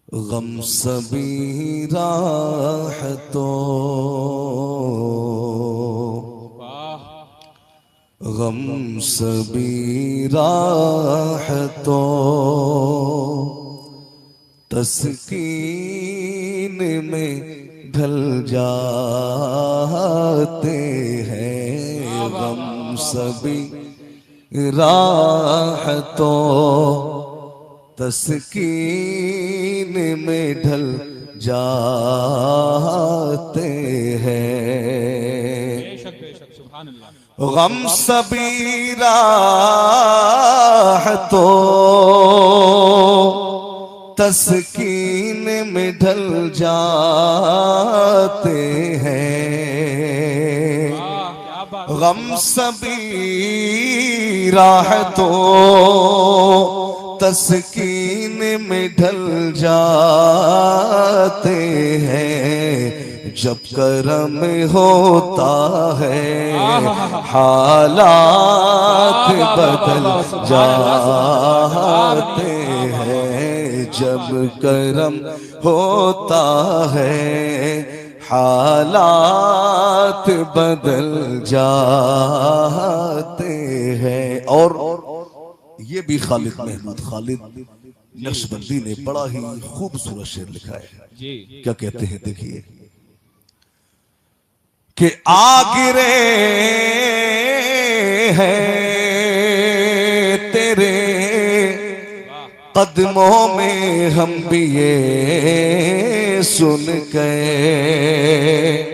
गम सभी राहतों, गम सभी राहतों, तस्कीन में ढल जाते हैं। गम सभी राहतों, तस्कीन में ढल जाते हैं। गम सभी राहतों, तस्कीन में ढल जाते हैं। गम सभी राहतों, तस्कीन में ढल जाते हैं। जब करम होता है हालात बदल जाते हैं। जब करम होता है हालात बदल जाते हैं। और ये भी खालिद महमूद खालिद नक्शबंदी ने बड़ा ही खूबसूरत शेर लिखा है। क्या कहते हैं, देखिए कि आगिरे हैं तेरे कदमों में हम भी ये सुन गए।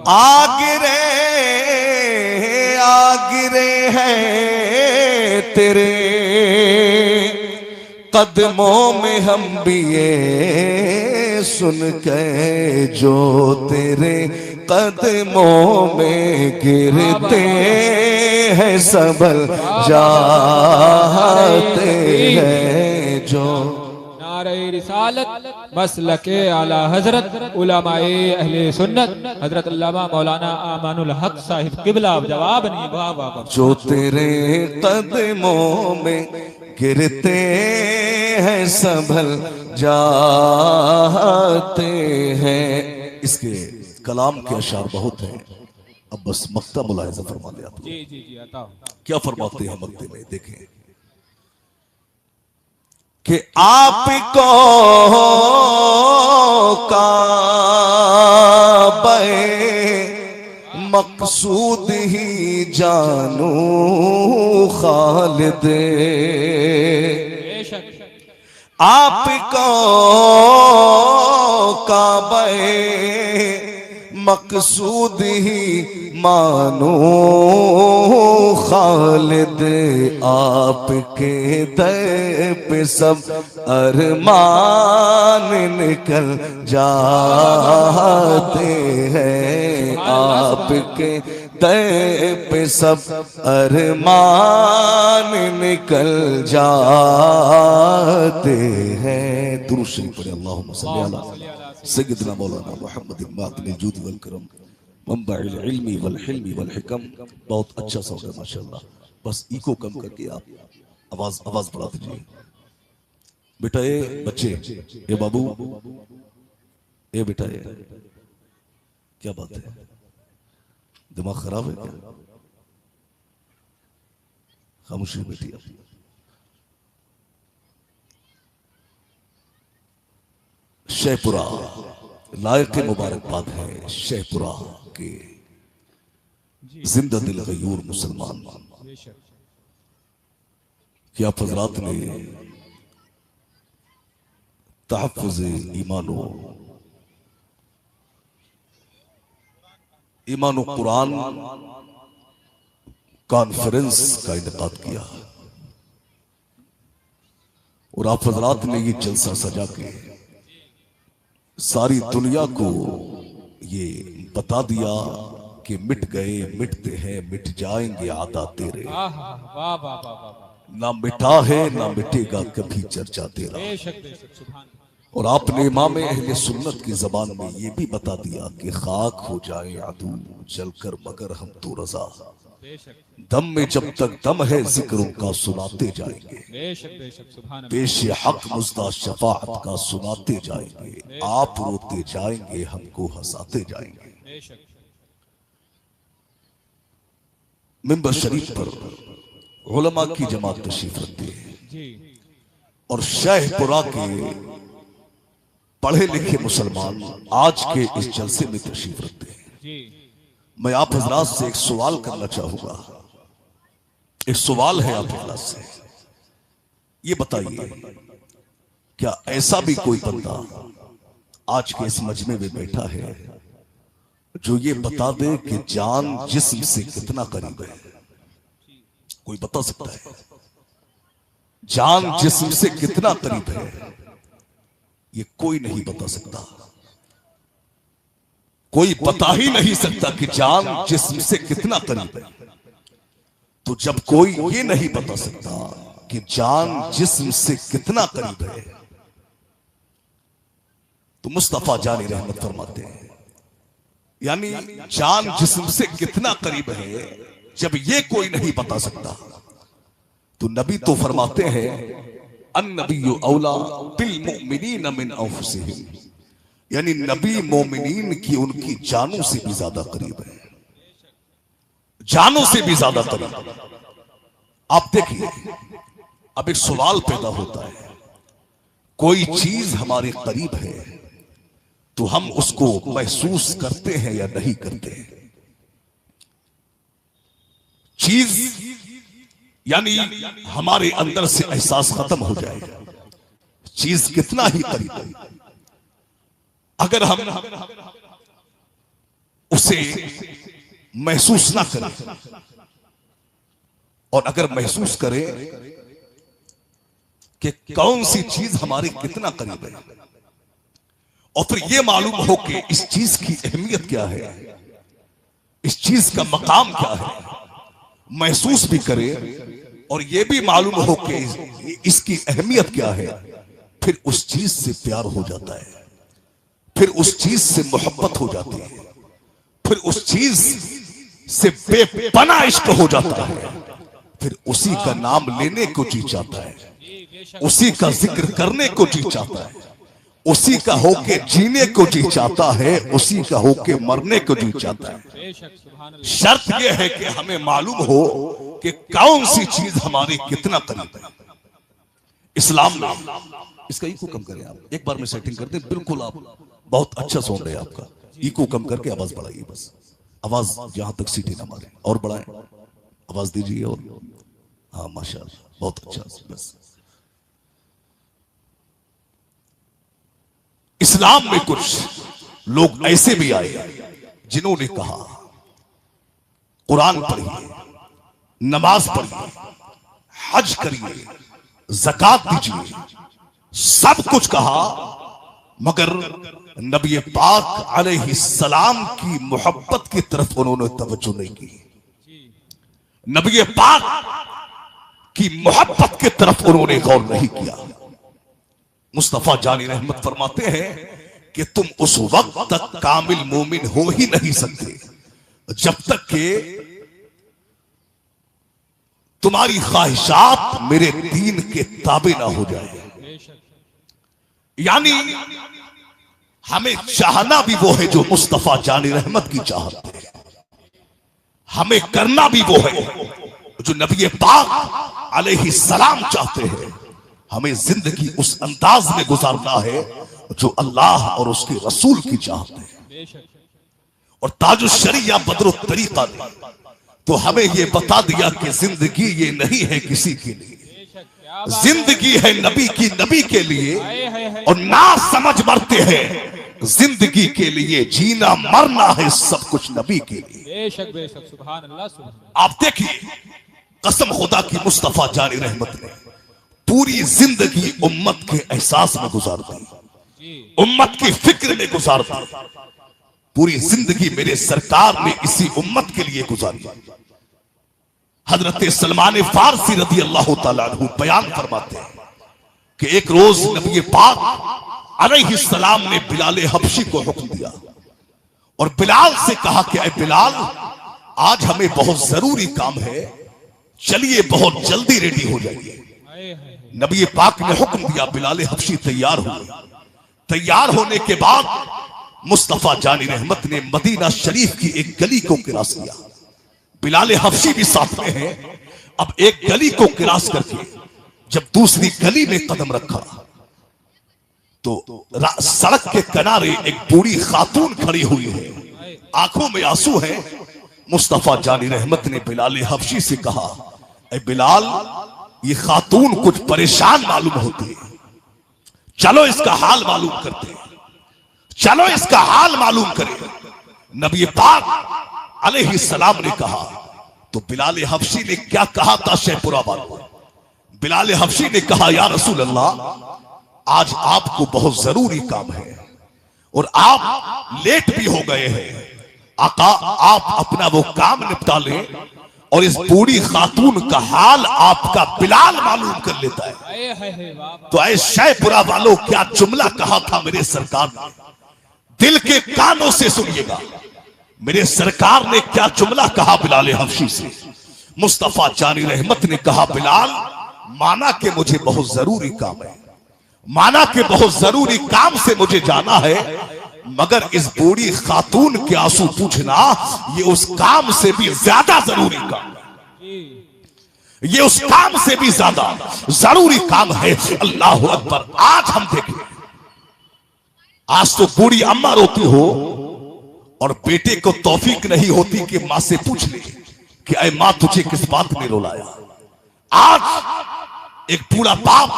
आगिरे आगिरे हैं तेरे कदमों में हम भी ये सुन के, जो तेरे कदमों में गिरते हैं संभल जाते हैं। जो नारे रिसालत मसलके आला हजरत उलमाए अहले सुन्नत हजरत अल्लामा मौलाना आमानुल हक साहिब किबला जवाब नहीं। वाह वाह। जो तेरे कदमों में गिरते हैं संभल जाते हैं। इसके कलाम के अशार बहुत हैं, अब बस मक्ता मुलाहिजा फरमा लिया। जी जी जी आता क्या फरमाते हैं मक्ते में, देखें कि आपको काबे मकसूद ही जानू खालिद। आपको काबे मकसूद ही मानो खालिद। आपके दर पे सब अरमान निकल जाते हैं। आपके दर पे सब अरमान निकल जाते हैं। दुरूद शरीफ पढ़े अल्लाहुम्मा सल्ली अला सय्यदना मौलाना मुहम्मद मातल जूद वल करम मंबअल इल्मी वल हिल्मी वल हिकम। बहुत अच्छा सॉन्ग है माशाल्लाह। बस इको कम करके आप आवाज बढ़ा दीजिए। बेटा ये बच्चे, ये बाबू, ये बेटा, ये क्या बात है, दिमाग खराब है क्या? खामोशी बैठिए। शेखपुरा लायक मुबारकबाद है शेखपुरा के जिंदा दिल गयूर मुसलमान कि आप हजरात ने तहफ़्फ़ुज़ ईमानो कुरान कॉन्फ्रेंस का इनेकाद किया और आप हजरात ने ये जलसा सजा के सारी दुनिया को ये बता दिया कि मिट गए, मिटते हैं, मिट जाएंगे आदा तेरे। ना मिटा है ना मिटेगा कभी चर्चा तेरा। और आपने इमाम अहले सुन्नत की जबान में ये भी बता दिया कि खाक हो जाए अदू जलकर मगर हम तो रजा। दम में जब तक दम है जिक्रों का सुनाते जाएंगे, पेश हक मुज़्दा शफाअत का सुनाते जाएंगे, आप रोते जाएंगे हमको हंसाते जाएंगे। मिंबर शरीफ पर उलमा की जमात तशरीफ रखती है और शाहपुरा के पढ़े लिखे मुसलमान आज के इस जलसे में तशरीफ रखते हैं। मैं आप हजरात से एक सवाल करना चाहूंगा। एक सवाल है आप हजरात से, ये बताइए क्या ऐसा भी कोई बंदा आज के इस मजमे में बैठा है जो ये बता दे कि जान जिस्म से कितना करीब है? कोई बता सकता है? जान जिस्म से कितना करीब है ये कोई नहीं बता सकता। कोई बता ही नहीं सकता कि जान जिस्म से कितना करीब है। तो जब कोई ये नहीं बता सकता कि जान जिस्म से कितना करीब है, तो मुस्तफा जानी रहमत फरमाते हैं यानी जान जिस्म से कितना करीब है जब ये कोई नहीं बता सकता, तो नबी तो फरमाते हैं अन्नबिय्यु औला बिल मुमिनीन मिन अनफुसिहिम, यानी नबी मोमिनीन की उनकी जानों से भी ज्यादा करीब है, जानों से भी ज्यादा करीब। आप देखिए, अब एक सवाल पैदा होता है, कोई चीज हमारे करीब है तो हम उसको महसूस करते हैं या नहीं करते? चीज यानी हमारे अंदर से एहसास खत्म हो जाएगा, चीज कितना ही करीब है। अगर हम उसे महसूस ना करें और अगर महसूस करें कि कौन सी चीज हमारे कितना करीब है और फिर यह मालूम हो कि इस चीज की अहमियत क्या है, इस चीज का मकाम क्या है, महसूस भी करें और यह भी मालूम हो कि इसकी अहमियत क्या है, फिर उस चीज से प्यार हो जाता है, फिर उस चीज से मोहब्बत हो जाती है, फिर उस चीज से बेपनाह इश्क हो जाता है, फिर उसी का नाम लेने को जी चाहता है, उसी का जिक्र करने को जी चाहता है, उसी का होके जीने को जी चाहता है, उसी का होके मरने को जी चाहता है। शर्त यह है कि हमें मालूम हो कि कौन सी चीज हमारी कितना करीब है। इस्लाम में इसका इको कम करें आप, एक बार में सेटिंग कर दें, बिल्कुल आप बहुत अच्छा साउंड है आपका, इको कम करके आवाज बढ़ाइए, बस आवाज यहां तक सीटी ना मारे, और बढ़ाएं, आवाज दीजिए, और हाँ माशाअल्लाह बहुत अच्छा। बस इस्लाम में कुछ लोग ऐसे भी आए जिन्होंने कहा कुरान पढ़िए, नमाज पढ़िए, हज करिए, ज़कात दीजिए, सब कुछ कहा, मगर नबी पाक अलैहिस्सलाम की मोहब्बत की तरफ उन्होंने तवज्जो नहीं की, नबी पाक की मोहब्बत की तरफ उन्होंने गौर नहीं किया। मुस्तफा जानी रहमत फरमाते हैं कि तुम उस वक्त तक कामिल मोमिन हो ही नहीं सकते जब तक कि तुम्हारी ख्वाहिशात मेरे दीन के ताबे ना हो जाए। यानी हमें चाहना भी वो है जो मुस्तफा जानी रहमत की चाहत है, हमें करना भी वो है जो नबी पाक अलैहिस्सलाम चाहते हैं, हमें जिंदगी उस अंदाज में गुजारना है जो अल्लाह और उसके रसूल की चाहत है। और ताजुश शरिया बदरुत तरीका ने तो हमें यह बता दिया कि जिंदगी ये नहीं है किसी के लिए, जिंदगी है नबी की, नबी के लिए, और ना समझ मरते हैं जिंदगी के लिए, जीना मरना है सब कुछ नबी के लिए। बेशक बेशक सुभान अल्लाह। आप देखिए कसम खुदा की मुस्तफा जानी रहमत ने पूरी जिंदगी उम्मत के एहसास में गुजार दी, उम्मत की फिक्र में गुजार दी, पूरी जिंदगी मेरे सरकार ने इसी उम्मत के लिए गुजारी। हजरत सलमान फारसी रदी अल्लाह तआला अन्हु बयान फरमाते हैं कि एक रोज नबी पाक अलैहिस्सलाम ने बिलाल हबशी को हुक्म दिया और बिलाल से कहा कि ऐ बिलाल आज हमें बहुत जरूरी काम है, चलिए बहुत जल्दी रेडी हो जाइए। नबी पाक ने हुक्म दिया, बिलाल हबशी तैयार हुए। तैयार होने के बाद मुस्तफा जानी रहमत ने मदीना शरीफ की एक गली को क्रॉस किया। बिलाल हबशी भी साथ में है। अब एक गली को क्रॉस करके जब दूसरी गली में कदम रखा तो सड़क के किनारे एक बूढ़ी खातून खड़ी हुई है, आंखों में आंसू है। मुस्तफा जानी रहमत ने बिलाल हबशी से कहा, ऐ बिलाल, ये खातून कुछ परेशान मालूम होती है, चलो इसका हाल मालूम करते हैं, चलो इसका हाल मालूम करें। नबी पाक अलैहिस्सलाम ने कहा तो बिलाल हबशी ने क्या कहा था शेखपुरा वालों? बिलाल हबशी ने कहा, या रसूल अल्लाह, आज आपको बहुत जरूरी काम है और आप लेट भी हो गए हैं। आका, आप अपना वो काम निपटा लें और इस बूढ़ी खातून का हाल आपका बिलाल मालूम कर लेता है। तो ऐ शेखपुरा वालों, क्या जुमला कहा था मेरे सरकार ने? दिल के कानों से सुनिएगा, मेरे सरकार ने क्या जुमला कहा बिलाल हबशी से। मुस्तफा जानी रहमत ने कहा, बिलाल, माना कि मुझे बहुत जरूरी काम है, माना कि बहुत जरूरी काम से मुझे जाना है, मगर इस बूढ़ी खातून के आंसू पूछना ये उस काम से भी ज्यादा जरूरी काम है, ये उस काम से भी ज्यादा जरूरी काम है। अल्लाह अकबर। आज हम देखें, आज तो बूढ़ी अम्मा रोती हो और बेटे को तौफीक नहीं होती कि मां से पूछ ले कि अरे मां, तुझे किस बात ने रुलाया। आज एक बूढ़ा बाप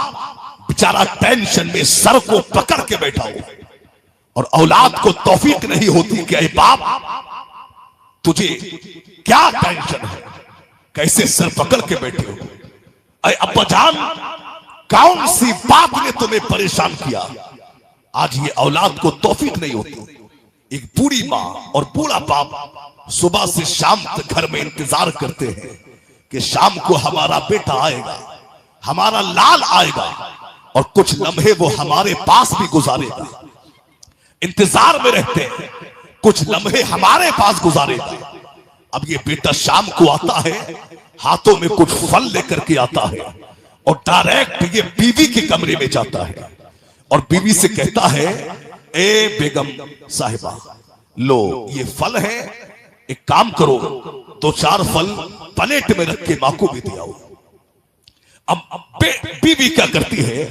बेचारा टेंशन में सर को पकड़ के बैठा हो और औलाद को तौफीक नहीं होती कि अरे बाप, तुझे क्या टेंशन है, कैसे सर पकड़ के बैठे हो? अरे अब्बा जान, कौन सी बात ने तुम्हें परेशान किया? आज ये औलाद को तौफीक नहीं होती। एक बूढ़ी मां और बूढ़ा बाप सुबह से शाम तक घर में इंतजार करते हैं कि शाम को हमारा बेटा आएगा, हमारा लाल आएगा और कुछ लम्हे वो हमारे पास भी गुजारेगा। इंतजार में रहते हैं, कुछ लम्हे हमारे पास गुजारेगा। अब ये बेटा शाम को आता है, हाथों में कुछ फल लेकर के आता है और डायरेक्ट ये बीवी के कमरे में जाता है और बीवी से कहता है, ए बेगम साहिबा, लो ये फल है, एक काम करो, 2-4 फल प्लेट में रख के मां को भी दे आओ। अब बीवी क्या करती है,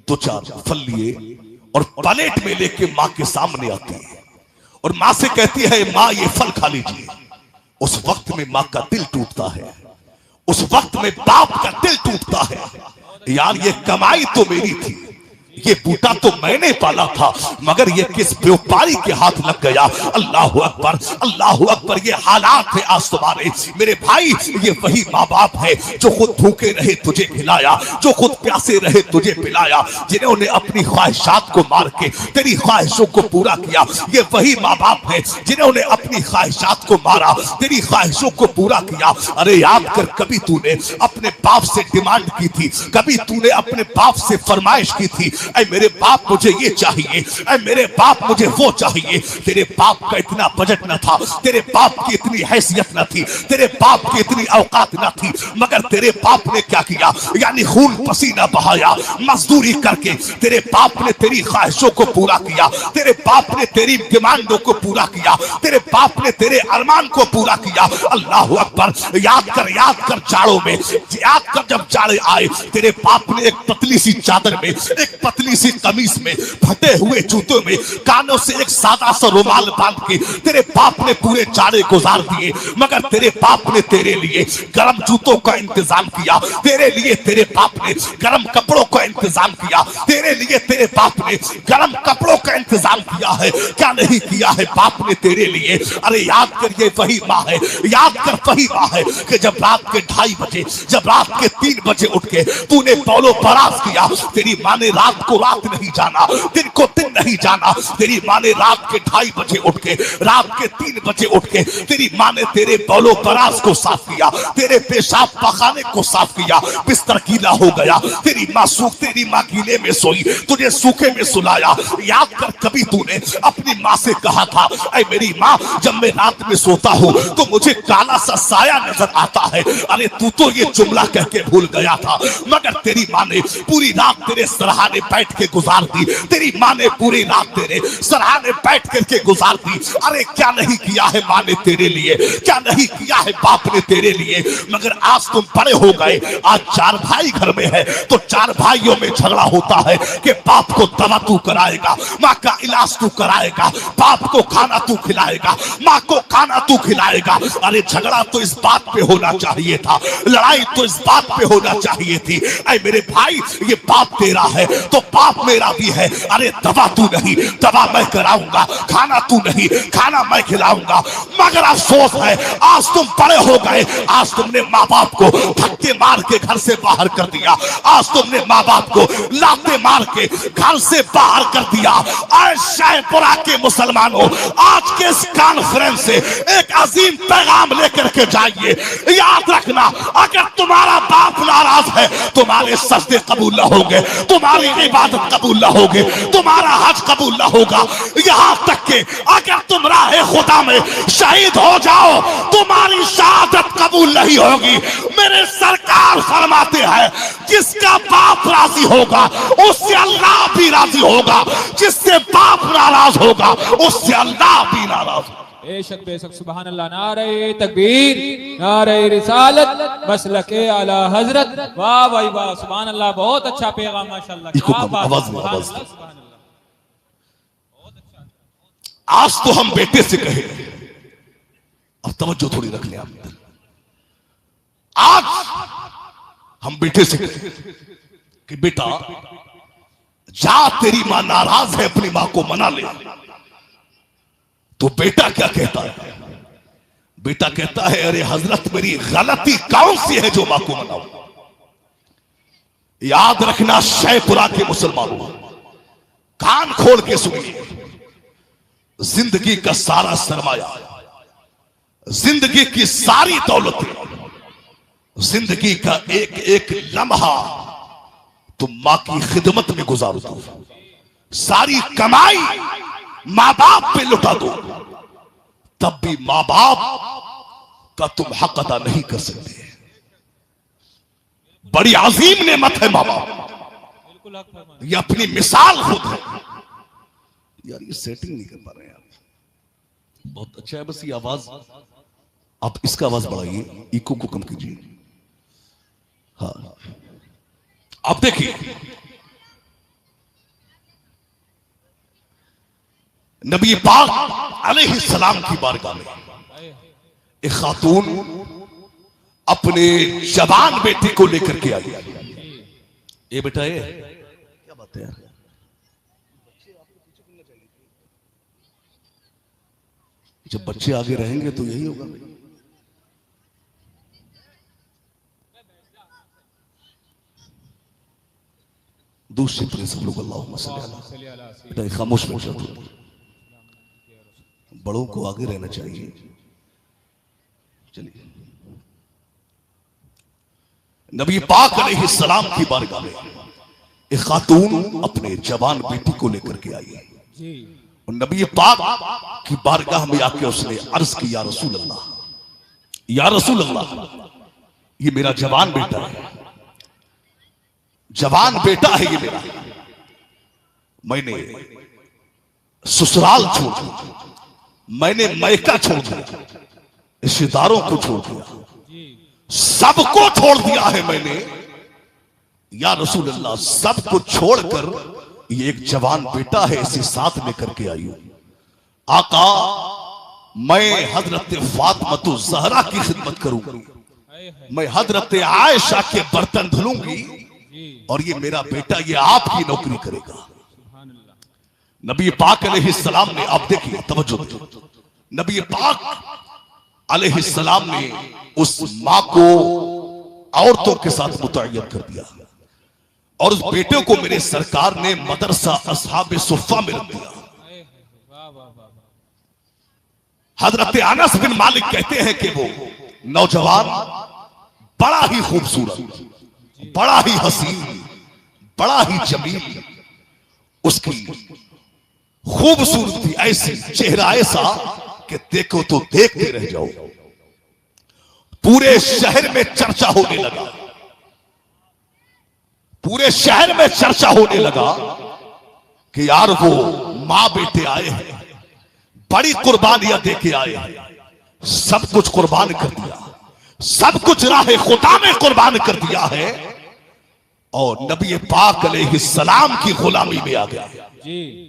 2-4 फल लिए और प्लेट में लेके मां के सामने आती है और मां से कहती है, मां ये फल खा लीजिए। उस वक्त में मां का दिल टूटता है, उस वक्त में बाप का दिल टूटता है। यार, ये कमाई तो मेरी थी, ये बूटा तो मैंने पाला था, मगर ये किस व्यापारी के हाथ लग गया। अल्लाह अकबर, अल्लाह अकबर। ये हालात है आज तुम्हारे मेरे भाई। ये वही माँ बाप है जो खुद भूखे रहे तुझे खिलाया, जो खुद प्यासे रहे तुझे पिलाया, जिन्होंने अपनी ख्वाहिशात को मार के तेरी ख्वाहिशों को पूरा किया। ये वही माँ बाप है जिन्होंने अपनी ख्वाहिशात को मारा, तेरी ख्वाहिशों को पूरा किया। अरे याद कर, कभी तूने अपने बाप से डिमांड की थी, कभी तूने अपने बाप से फरमाइश की थी, ऐ मेरे बाप मुझे ये चाहिए, ऐ मेरे बाप मुझे वो चाहिए। तेरे बाप का इतना बजट न था, तेरे बाप की इतनी हैसियत न थी, तेरे बाप की इतनी औकात न थी, मगर तेरे बाप ने क्या किया, यानी खून पसीना बहाया, मजदूरी करके तेरे बाप ने तेरी ख्वाहिशों को पूरा किया, तेरे बाप ने तेरी डिमांडों को पूरा किया, तेरे बाप ने तेरे अरमान को पूरा किया। अल्लाह अकबर। याद कर जाड़ों में, याद कर जब जाड़े आए, तेरे बाप ने एक पतली सी चादर में, एक पतली सी कमीज में, फटे हुए जूतों में, कानों से एक सादा सा रुमाल बांध के तेरे बाप ने पूरे जाड़े गुजार दिए। मगर तेरे बाप ने तेरे लिए गर्म जूतों का इंतजाम किया, तेरे लिए तेरे बाप ने गर्म कपड़ों का इंतजाम किया, तेरे लिए तेरे बाप ने गर्म कपड़ों का इंतजाम किया है। क्या नहीं किया है बाप ने तेरे लिए? अरे याद कर, ये वही माँ है, याद कर वही माँ है कि जब रात के 2:30 बजे, जब रात के 3 बजे उठ के तूने पौलो परास किया, तेरी माँ ने रात रात को रात नहीं जाना, दिन को दिन नहीं जाना। तेरी माँ ने रात के 2:30 बजे उठ के, रात के 3 बजे उठ के तेरी माँ ने तेरे बौलो बराज को साफ किया, तेरे पेशाब पखाने को साफ किया। बिस्तर गीला हो गया, तेरी माँ गीले में सोई, तुझे सूखे में सुलाया। याद कर कभी तूने अपनी माँ से कहा था, ऐ मेरी माँ, जब मैं रात में सोता हूँ तो मुझे काला सा साया नजर आता है। अरे तू तो ये जुमला कह के भूल गया था, मगर तेरी माँ ने पूरी रात तेरे सराहने बैठ के गुजार दी। तेरी माँ ने पूरी रात तेरे सराहने बैठ करके गुजार दी। अरे क्या नहीं किया है माँ ने तेरे लिए, क्या नहीं किया है बाप ने तेरे लिए। मगर आज तुम बड़े हो गए, आज 4 भाई घर में है तो 4 भाइयों में झगड़ा होता है कि बाप को दवा तू कराएगा, माँ का इलाज तू कराएगा, बाप को खाना तू खिलाएगा, माँ को खाना तू खिलाएगा। अरे झगड़ा तो इस बात पे होना चाहिए था, लड़ाई तो इस बात पे होना चाहिए थी। ऐ मेरे भाई, ये बाप तेरा है तो बाप मेरा भी है। अरे दवा तू नहीं, दवा मैं कराऊंगा, खाना तू नहीं, खाना मैं खिलाऊंगा। मगर अफसोस है आज तुम बड़े हो गए, आज तुमने माँ बाप को धक्के मार के घर से बाहर कर दिया, आज तुमने माँ बाप को लाते मार के घर से बाहर कर दिया। शाहपुरा के मुसलमानों, आज के इस कॉन्फ्रेंस से एक अजीम पैगाम लेकर के जाइए। याद रखना, अगर तुम्हारा बाप नाराज है, तुम्हारे सजदे कबूल न होंगे, तुम्हारी इबादत कबूल न होगी, तुम्हारा हज कबूल न होगा। यहां तक के अगर तुम राहे खुदा में शहीद हो जाओ, तुम्हारी शहादत कबूल नहीं होगी। मेरे सरकार फरमाते हैं, जिसका बाप राजी होगा उससे अल्लाह भी राजी होगा, जिससे बाप नाराज होगा उससे अल्लाह भी नाराज होगा। बेशक बेशक, सुभान अल्लाह, नारे तकबीर, नारे रिसालत, मसलके आला हजरत। वाह भाई वाह, सुभान अल्लाह, बहुत अच्छा पैगाम, माशाअल्लाह, क्या बात, सुभान अल्लाह, सुभान अल्लाह, बहुत अच्छा। आज तो हम बेटे से कहे, अब तवज्जो थोड़ी रख ले आप। आज हम बेटे से कहे कि बेटा जा, तेरी मां नाराज है, अपनी मां को मना ले। तो बेटा क्या कहता है? बेटा कहता है, अरे हजरत, मेरी गलती कौन सी है जो मां को मनाऊं? याद रखना शाहपुरा के मुसलमानों, कान खोल के सुनिए, जिंदगी का सारा सरमाया, जिंदगी की सारी दौलतें, जिंदगी का एक एक लम्हा तुम मां की खिदमत में गुजारो दो, सारी कमाई मां बाप पे लुटा दो, तब भी मां बाप का तुम हक अदा नहीं कर सकते। बड़ी अजीम नेमत है मां बाप, ये अपनी मिसाल खुद है। यार ये सेटिंग नहीं कर पा रहे हैं आप, बहुत अच्छा है। बस ये आवाज, आप इसका आवाज बढ़ाइए, इको को कम कीजिए। हाँ, अब देखिए, नबी पाक अलैहिस्सलाम की बारगाह में एक खातून अपने जवान बेटे को लेकर के आई। ये बेटा, ये क्या बात है यार? जब बच्चे आगे रहेंगे तो यही होगा। दूसरी तरह सब लोग अल्लाहुम्मा सल्ली अला, खामोश हो जाओ, बड़ों को आगे रहना चाहिए। चलिए, नबी पाक अलैहिस्सलाम की बारगाह में एक खातून अपने जवान बेटी को लेकर के आई और नबी पाक की बारगाह में आके उसने अर्ज की, या रसूल अल्लाह, या रसूल अल्लाह, ये मेरा जवान बेटा है, जवान बेटा है ये मेरा। मैंने ससुराल छोड़ दिया, मैंने मैका छोड़ दिया, रिश्तेदारों को छोड़ दिया, सबको छोड़ दिया है मैंने। या रसूल अल्लाह, सबको छोड़कर ये एक जवान बेटा है, इसे साथ लेकर के आई हूं। आका, मैं हजरत फातिमा ज़हरा की खिदमत करूंगी, मैं हजरत आयशा के बर्तन धुलूंगी और ये मेरा बेटा ये आपकी नौकरी करेगा। नबी पाक अलैहिस्सलाम ने, आप देखिए, तवज्जो दीजिए, नबी पाक अलैहिस्सलाम ने उस मां को औरतों के साथ मुतय्यन कर दिया। और उस बेटे को मेरे सरकार ने मदरसा असहाब सुफ़ा में रख दिया। हजरत अनस बिन मालिक कहते हैं कि वो नौजवान बड़ा ही खूबसूरत, बड़ा ही हसीन, बड़ा ही जमील, उसकी खूबसूरती ऐसी, चेहरा ऐसा कि देखो तो देखते रह जाओ। पूरे शहर में चर्चा होने लगा, पूरे शहर में चर्चा होने लगा कि यार वो मां बेटे आए हैं, बड़ी कुर्बानियां देके आए हैं, सब कुछ कुर्बान कर दिया, सब कुछ राह खुदा में कुर्बान कर दिया है और नबी पाक अलैहिस्सलाम की गुलामी में आ गया जी।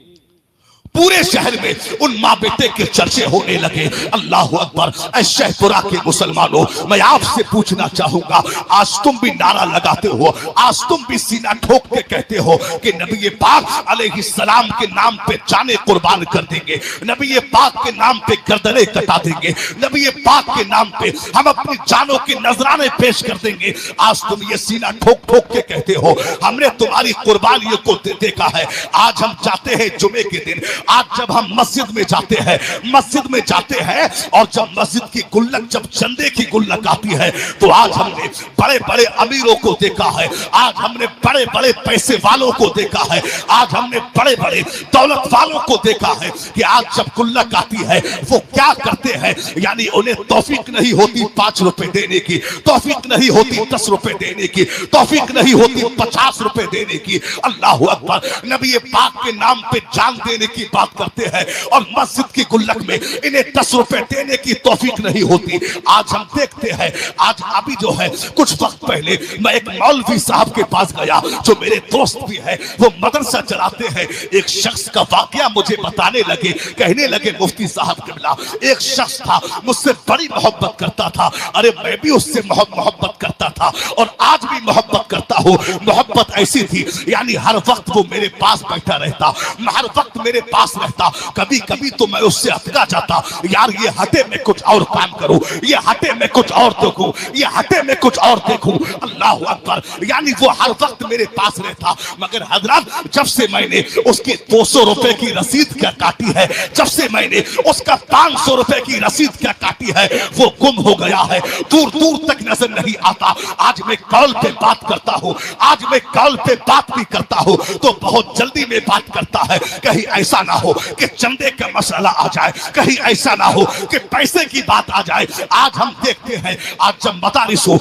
पूरे शहर में उन माँ बेटे के चर्चे होने लगे। अल्लाह अकबर। ऐ शहपुरा के मुसलमानों, मैं आपसे पूछना चाहूंगा, आज तुम भी नारा लगाते हो, आज तुम भी सीना ठोक के कहते हो कि नबी पाक अलैहिस्सलाम के नाम पे जाने कुर्बान कर देंगे, नबी पाक के नाम पे गर्दनें कटा देंगे, नबी पाक के नाम पे हम अपनी जानों के नजराने पेश कर देंगे। आज तुम ये सीना ठोक ठोक के कहते हो हमने तुम्हारी कुर्बानियों को देखा है। आज हम जाते हैं जुमे के दिन, आज जब हम मस्जिद में जाते हैं, मस्जिद में जाते हैं और जब मस्जिद की गुल्लक, जब चंदे की गुल्लक आती है तो आज हमने बड़े बड़े अमीरों को देखा है, आज हमने बड़े बड़े पैसे वालों को देखा है, आज हमने बड़े बड़े दौलत वालों को देखा है कि आज जब गुल्लक आती है वो क्या करते हैं, यानी उन्हें तौफीक नहीं होती 5 रुपए देने की, तौफीक नहीं होती 10 रुपए देने की, तौफीक नहीं होती 50 रुपए देने की। अल्लाह अकबर। नबी पाक के नाम पे जान देने की बात करते हैं और मस्जिद की गुल्लक में इन्हें 10 रुपए देने की तौफीक नहीं होती। आज हम देखते हैं, आज अभी जो है कुछ वक्त पहले मैं एक मौलवी साहब के पास गया जो मेरे दोस्त भी है, वो मदरसा चलाते हैं। एक शख्स का वाकया मुझे बताने लगे, कहने लगे मुफ्ती साहब किबला, एक शख्स था मुझसे बड़ी मोहब्बत करता था, अरे मैं भी उससे मोहब्बत करता था और आज भी मोहब्बत करता हूँ। मोहब्बत ऐसी थी यानी हर वक्त वो मेरे पास बैठा रहता, हर वक्त मेरे पास रहता। कभी कभी तो मैं उससे अटका जाता, यार ये हटे मैं कुछ और काम करूं, ये हटे मैं कुछ और देखूं, ये हटे मैं कुछ और देखूं। अल्लाह अकबर। यानी वो हर वक्त मेरे पास रहता, मगर हजरत जब से मैंने उसकी 200 रुपए की रसीद क्या काटी है, जब से मैंने उसका 500 रुपए की रसीद क्या काटी है, वो गुम हो गया है, दूर दूर तक नजर नहीं आता। आज मैं कॉल पे बात करता हूं, आज मैं कॉल पे बात भी करता हूं तो बहुत जल्दी में बात करता है, कहीं ऐसा ना हो कि चंदे का मसला आ जाए, कहीं ऐसा ना हो कि पैसे की बात आ जाए। आज हम देखते हैं, आज जब मदारिसों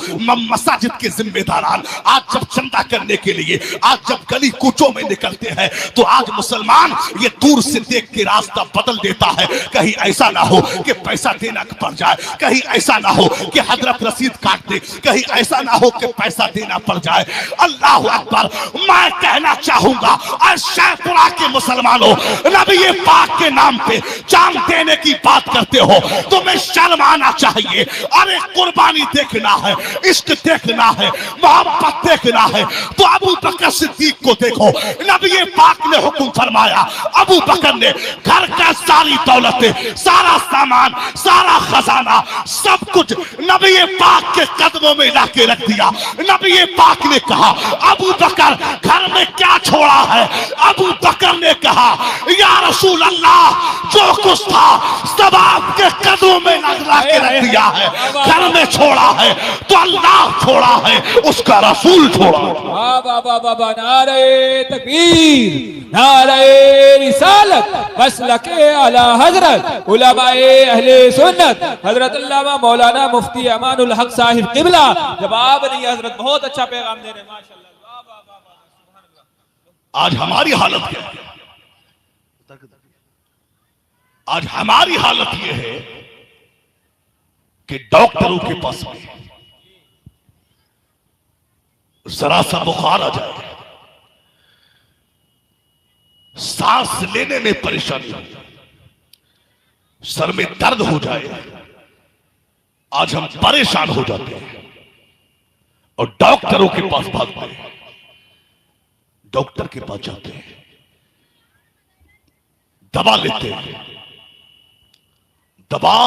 मसाजिद के जिम्मेदारान आज जब चंदा करने के लिए आज जब गली कूचों में निकलते हैं तो आज मुसलमान ये दूर से देख के रास्ता बदल देता है, कहीं ऐसा ना हो कि पैसा देना पड़ जाए, कहीं ऐसा ना हो कि हजरत रसीद काट दे, कहीं ऐसा ना हो कि पैसा देना पड़ जाए। अल्लाह अकबर। मैं कहना चाहूंगा शहपुरा के मुसलमानों, नबी पाक के नाम पे जान देने की बात करते हो तुम्हें शर्म आना चाहिए। अरे कुर्बानी देखना है, इश्क देखना है, मोहब्बत देखना है तो अबू बकर सिद्दीक को देखो। नबी पाक ने हुक्म फरमाया, अबू बकर ने घर का सारी दौलत, सारा सामान, सारा खजाना, सब कुछ नबी पाक के कदमों में ला के रख दिया। नबी पाक ने कहा, अबू बकर घर में क्या छोड़ा है? अबू बकर ने कहा, या रसूल अल्लाह, जो कुछ था सब आपके कदमों में ला के रख दिया है। घर में छोड़ा है तो अल्लाह छोड़ा है, उसका रसूल छोड़ा है। नारे तकबीर, नारे रिसालत, मसलके आला हजरत, उलमाए अहले सुन्नत, हजरत अल्लामा मौलाना मुफ्ती अमानुल हक साहिब किबला। जवाब नहीं हजरत, बहुत अच्छा पैगाम दे रहे हैं माशाअल्लाह। आज हमारी हालत क्या है? आज हमारी हालत यह है कि डॉक्टरों के पास जरा सा बुखार आ जाए, सांस लेने में परेशानी हो, सर में दर्द हो जाए, आज हम परेशान हो जाते हैं और डॉक्टरों के पास भागते हैं, डॉक्टर के पास जाते हैं, दवा लेते हैं। दवा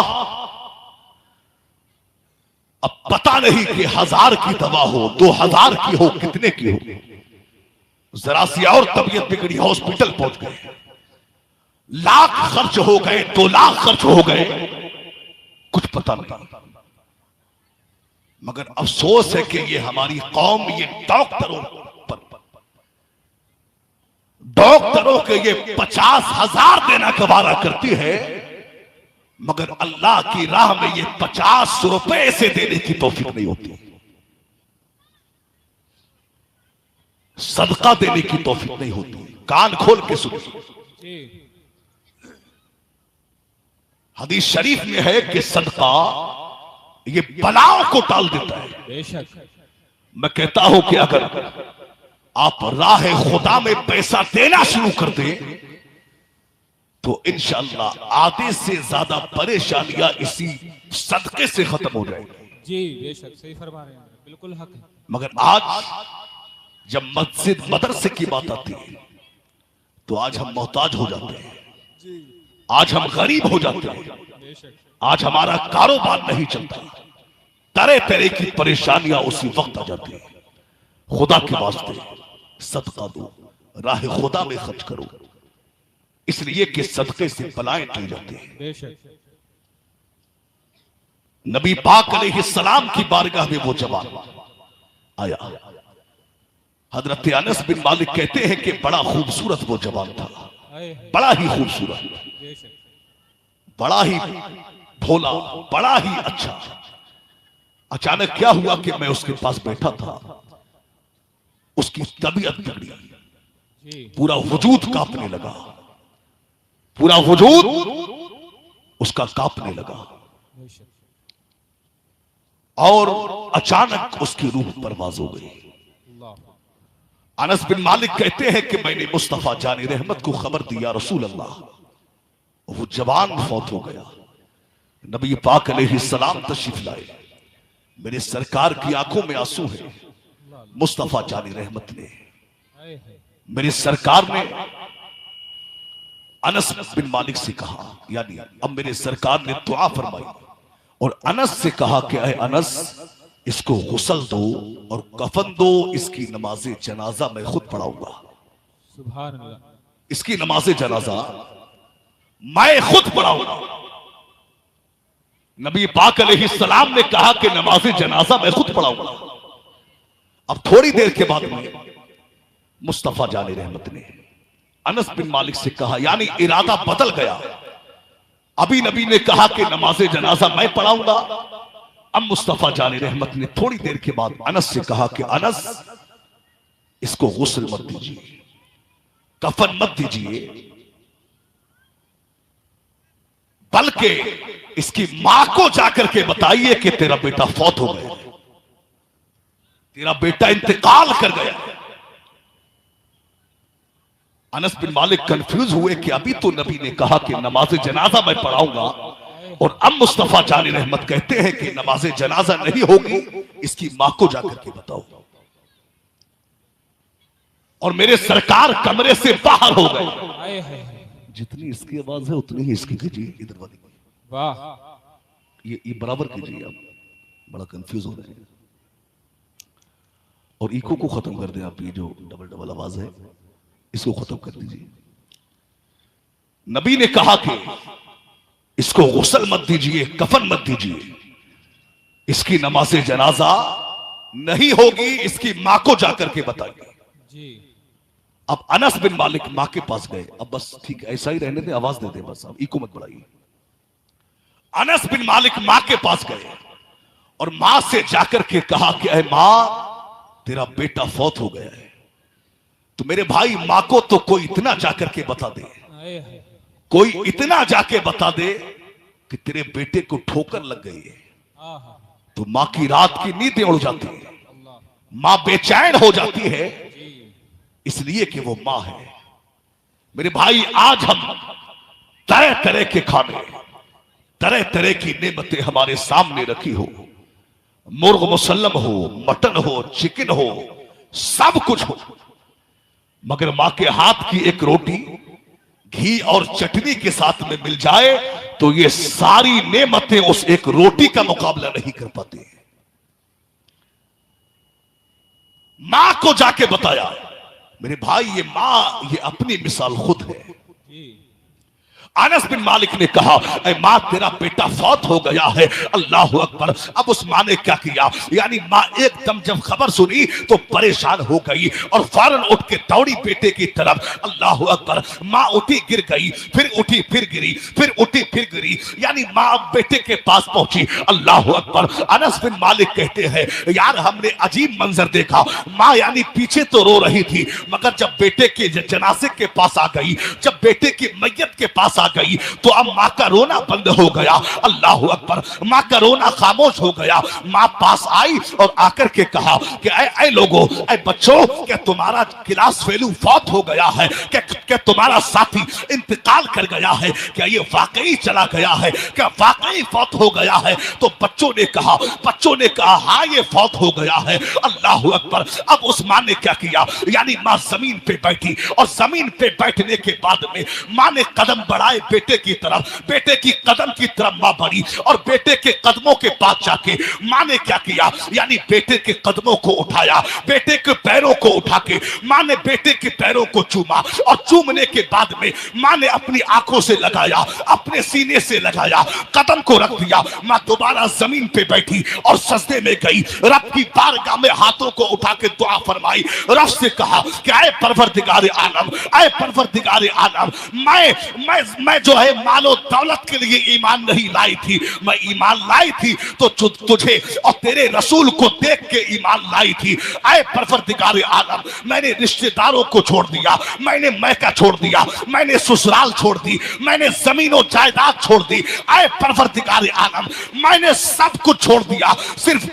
अब पता नहीं कि 1000 की दवा हो, 2000 की हो, कितने की हो, जरा सी और तबीयत बिगड़ी, हॉस्पिटल पहुंच गए, लाख खर्च हो गए, 2 लाख खर्च हो गए, कुछ पता नहीं। मगर अफसोस है कि ये हमारी कौम ये डॉक्टरों के ये 50,000 देना गवारा करती है, मगर अल्लाह की राह में ये 50 रुपए से देने की तौफीक नहीं होती, सदका देने की तौफीक नहीं होती। कान खोल के सुनिए, हदीस शरीफ में है कि सदका ये बलाओं को टाल देता है। बेशक मैं कहता हूं कि अगर आप राह खुदा में पैसा देना शुरू कर दें तो इंशाअल्लाह आधे से ज्यादा परेशानियां इसी सदके से खत्म हो जाएंगी। जी बेशक सही फरमा रहे हैं, बिल्कुल हक है। मगर आज जब मस्जिद मदरसे की बात आती है तो आज हम मोहताज हो जाते हैं, आज हम गरीब हो जाते हैं, आज हमारा कारोबार नहीं चलता, तरह तरह की परेशानियां उसी वक्त आ जाती है। खुदा के वास्ते सदका दो, राह खुदा में खर्च करो, इसलिए कि सदके से बलाएं टल जाती हैं। नबी पाक अलैहिस्सलाम की बारगाह में वो जवान आया, हजरत अनस बिन मालिक कहते हैं कि बड़ा खूबसूरत वो जवान था, बड़ा ही खूबसूरत, बड़ा ही भोला, बड़ा ही अच्छा। अचानक क्या हुआ कि मैं उसके पास बैठा था, उसकी तबीयत बिगड़ी, पूरा वजूद कांपने लगा, पूरा वजूद उसका कांपने लगा और अचानक उसकी रूह परवाज हो गई। अनस बिन मालिक कहते हैं कि मैंने मुस्तफा जानी रहमत को खबर दी, या रसूल अल्लाह, वो जवान फौत हो गया। नबी पाक अलैहिस्सलाम तशरीफ लाए, मेरे सरकार की आंखों में आंसू है। मुस्तफा जानी रहमत ने, मेरे सरकार ने अनस बिन मालिक से कहा, यानी अब मेरे सरकार ने दुआ फरमाई और अनस से कहा कि अय अनस, इसको गुस्ल दो और कफन दो, इसकी नमाज़े जनाजा मैं खुद पढ़ाऊंगा। सुभान अल्लाह, इसकी नमाज़े जनाजा मैं खुद पढ़ाऊंगा। नबी पाक अलैहिस्सलाम ने कहा कि नमाज़े जनाजा मैं खुद पढ़ाऊंगा। अब थोड़ी देर के बाद में मुस्तफा जानी रहमत ने अनस बिन मालिक से कहा, यानी इरादा बदल गया। अभी नबी ने कहा कि नमाज़े जनाजा मैं पढ़ाऊंगा, अब मुस्तफा जानी रहमत ने थोड़ी देर के बाद अनस से कहा कि अनस, इसको गुस्ल मत दीजिए, कफन मत दीजिए, बल्कि इसकी मां को जाकर के बताइए कि तेरा बेटा फौत हो गया, तेरा बेटा इंतकाल कर गया। अनस बिन मालिक कंफ्यूज हुए कि अभी तो नबी ने कहा कि नमाज जनाजा मैं पढ़ाऊंगा और अब मुस्तफा जानी रहमत कहते हैं कि नमाज जनाजा नहीं होगी, इसकी मां को जाकर के बताओ। और मेरे सरकार कमरे से बाहर हो गए। जितनी इसकी आवाज है उतनी ही इसकी कीजिए, इधर वाली वाह, ये बराबर कीजिए, आप बड़ा कंफ्यूज हो रहे हैं। और इको को खत्म कर दें आप, ये जो डबल डबल आवाज है इसको खत्म कर दीजिए। नबी ने कहा कि इसको गुस्ल मत दीजिए, कफन मत दीजिए, इसकी नमाज़े जनाजा नहीं होगी, इसकी मां को जाकर के बताइए। अब अनस बिन मालिक मां के पास गए। अब बस ठीक ऐसा ही रहने दे, आवाज दे दे बस, अब इको मत बढ़ाइए। अनस बिन मालिक मां के पास गए और मां से जाकर के कहा कि अरे मां, तेरा बेटा फौत हो गया है। तो मेरे भाई, मां को तो कोई इतना जाकर के बता दे, कोई इतना जाके बता दे कि तेरे बेटे को ठोकर लग गई है, तो मां की रात की नींदें उड़ जाती है, मां बेचैन हो जाती है, इसलिए कि वो मां है। मेरे भाई, आज हम तरह तरह के खाने, तरह तरह की नेमतें हमारे सामने रखी हो, मुर्ग मुसल्लम हो, मटन हो, चिकन हो, सब कुछ हो, मगर मां के हाथ की एक रोटी घी और चटनी के साथ में मिल जाए तो ये सारी नेमतें उस एक रोटी का मुकाबला नहीं कर पाती। मां को जाके बताया, मेरे भाई ये माँ ये अपनी मिसाल खुद है। जी। अनस बिन मालिक ने कहा, ऐ माँ तेरा बेटा फौत हो गया है। अल्लाह अकबर। अब उस माँ ने क्या किया, यानी माँ एकदम जब खबर सुनी तो परेशान हो गई और फौरन उठ के दौड़ी बेटे की तरफ। अल्लाह अकबर। माँ उठी गिर गई, फिर उठी फिर गिरी, फिर उठी फिर गिरी, यानी माँ अब बेटे के पास पहुंची। अल्लाह अकबर। अनस बिन मालिक कहते हैं यार हमने अजीब मंजर देखा, माँ यानी पीछे तो रो रही थी मगर जब बेटे के जनाजे के पास आ गई, जब बेटे की मैयत के पास आ गई तो अब माँ का रोना बंद हो गया। अल्लाह अकबर। माँ का रोना खामोश हो गया। माँ पास आई और आकर के कहा कि ऐ लोगों, ऐ बच्चों, क्या तुम्हारा क्लास फेलू फौत हो गया है? क्या तुम्हारा साथी इंतकाल कर गया है? क्या ये वाकई चला गया है? क्या वाकई फौत हो गया है? तो बच्चों ने कहा हाँ ये फौत हो गया है। अल्लाह अकबर। अब उस माँ ने क्या किया, यानी माँ जमीन पे बैठी और जमीन पे बैठने के बाद में माँ ने कदम बढ़ाए बेटे की तरफ, बेटे की कदम की तरफ मां बढ़ी और बेटे के कदमों के पास जाके मां ने क्या किया, यानी बेटे के कदमों को उठाया, बेटे के पैरों को उठा के मां ने बेटे के पैरों को चूमा और चूमने के बाद में मां ने अपनी आंखों से लगाया, अपने सीने से लगाया, कदम को रख दिया। मां दोबारा जमीन पे बैठी और सजदे में गई, रब की बारगाह में हाथों को उठा के दुआ फरमाई, रब से कहा कि ऐ परवरदिगार आलम, ऐ परवरदिगार आलम, मैं जो है मालो दौलत के लिए ईमान नहीं लाई थी, मैं ईमान लाई थी तो तुझे और तेरे रसूल को देख के ईमान लाई थी। ऐ परवरदिगार आलम, मैंने रिश्तेदारों को छोड़ दिया, मैंने मैका छोड़ दिया, मैंने ससुराल छोड़ दी, मैंने जमीनों जायदाद छोड़ दी। ऐ परवरदिगार आलम, मैंने सब कुछ छोड़ दिया, सिर्फ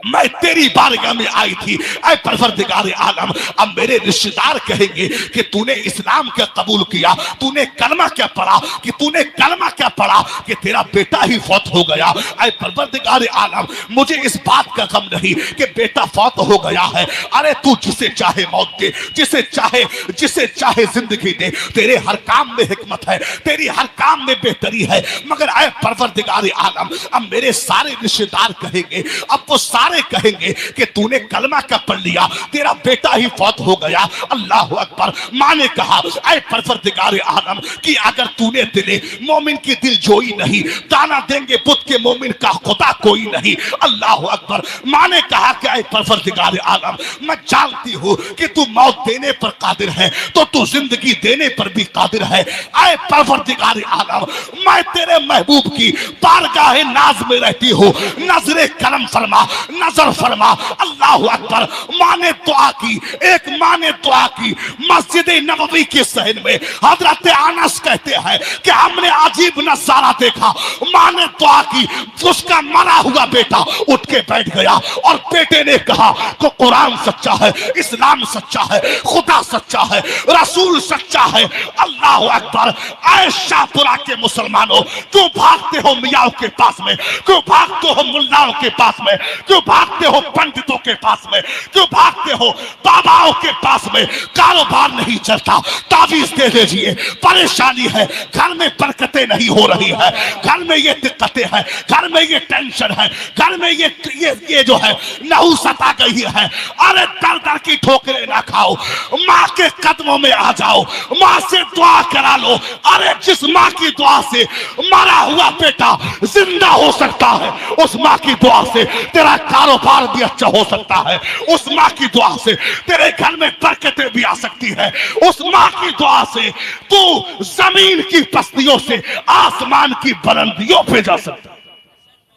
मैं तेरी बारगाह में आई थी। ऐ परवरदिगार आलम, अब मेरे रिश्तेदार कहेंगे कि तूने इस्लाम क्या कबूल किया, तूने कलमा क्या पढ़ा, कि तूने कलमा क्या पढ़ा कि तेरा बेटा ही फौत हो गया। ऐ परवरदिगार आलम, मुझे इस बात का गम नहीं कि बेटा फौत हो गया है। अरे तू जिसे चाहे मौत दे, जिसे चाहे जिंदगी दे, तेरे हर काम में हिकमत है, तेरी हर काम में बेहतरी है। मगर ऐ परवरदिगार आलम, अब मेरे सारे रिश्तेदार कहेंगे, अब वो सारे कहेंगे कि तूने कलमा का पढ़ लिया, तेरा बेटा ही फौत हो गया। अल्लाह अकबर। मां ने कहा ऐ परवरदिगार आलम कि अगर तूने दिले मोमिन की दिल जोई नहीं, दाना देंगे बुत के मोमिन का खुदा कोई नहीं। अल्लाह अकबर। मां ने कहा कि ऐ परवरदिगार आलम, मैं जानती हूं कि तू मौत देने पर कादिर है तो तू जिंदगी देने पर भी कादिर है। ऐ परवरदिगार आलम, मैं तेरे महबूब की बारगाह नाज में रहती हूं, नजरे करम फरमा, नजर फरमा। अल्लाह अकबर। मां ने दुआ की, एक मां ने दुआ की मस्जिद नबवी के सहन में। हजरत अनस कहते हैं कि हमने अजीब नजारा देखा, मां ने दुआ की, उसका मरा हुआ बेटा उठ के बैठ गया और बेटे ने कहा कि कुरान सच्चा है, इस्लाम सच्चा है, खुदा सच्चा है, रसूल सच्चा है। अल्लाह अकबर। ऐ शाहपुरा के मुसलमानों, क्यों भागते हो मियाओं के पास में, क्यों भागते हो मुल्लाओं के पास में, क्यों भागते हो पंडितों के पास में, क्यों भागते हो बाबाओं के पास में? कारोबार नहीं चलता, तावीज दे दीजिए। परेशानी है, घर में बरकतें नहीं हो रही है, घर में ये दिक्कतें हैं, घर में ये टेंशन है, घर में ये जो है नहुसत आ गई है। अरे दर दर की ठोकरें ना खाओ, माँ के कदमों में आ जाओ, माँ से दुआ करा लो। अरे जिस माँ की दुआ से मरा हुआ बेटा जिंदा हो सकता है, उस माँ की दुआ से तेरा कारोबार भी अच्छा हो सकता है, उस माँ की दुआ से तेरे घर में बरकतें भी आ सकती है, उस माँ की दुआ से तू जमीन की पस्तियों से आसमान की बुलंदियों पे जा सकता है।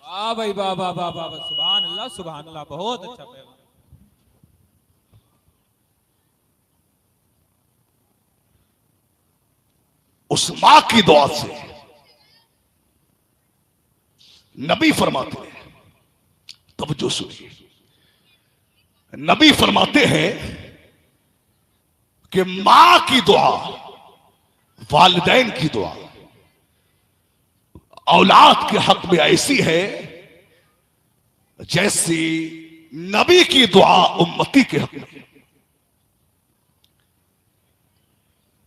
वाह भाई वाह वाह वाह वाह, सुभान अल्लाह सुभान अल्लाह, बहुत अच्छा पैगाम। उस माँ की दुआ से नबी फरमाते हैं, तवज्जो सुनिए, नबी फरमाते हैं कि मां की दुआ, वालिदैन की दुआ औलाद के हक में ऐसी है जैसी नबी की दुआ उम्मती के हक में।